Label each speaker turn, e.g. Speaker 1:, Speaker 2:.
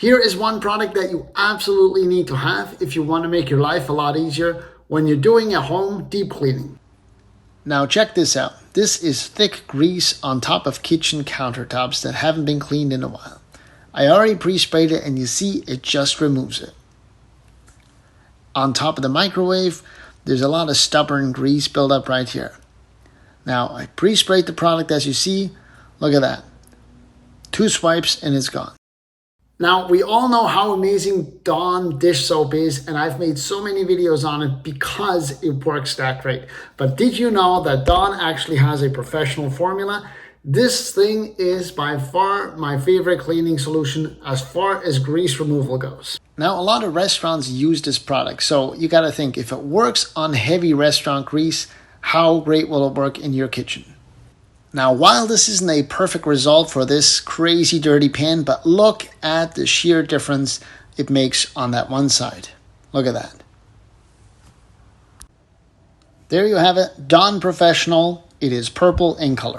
Speaker 1: Here is one product that you absolutely need to have if you want to make your life a lot easier when you're doing a home deep cleaning. Now check this out. This is thick grease on top of kitchen countertops that haven't been cleaned in a while. I already pre-sprayed it and you see it just removes it. On top of the microwave, there's a lot of stubborn grease buildup right here. Now I pre-sprayed the product as you see. Look at that. 2 swipes and it's gone. Now, we all know how amazing Dawn dish soap is, and I've made so many videos on it because it works that great. But did you know that Dawn actually has a professional formula? This thing is by far my favorite cleaning solution as far as grease removal goes. Now, a lot of restaurants use this product, so you gotta think, if it works on heavy restaurant grease, how great will it work in your kitchen? Now, while this isn't a perfect result for this crazy dirty pan, but look at the sheer difference it makes on that one side. Look at that. There you have it, Dawn Professional. It is purple in color.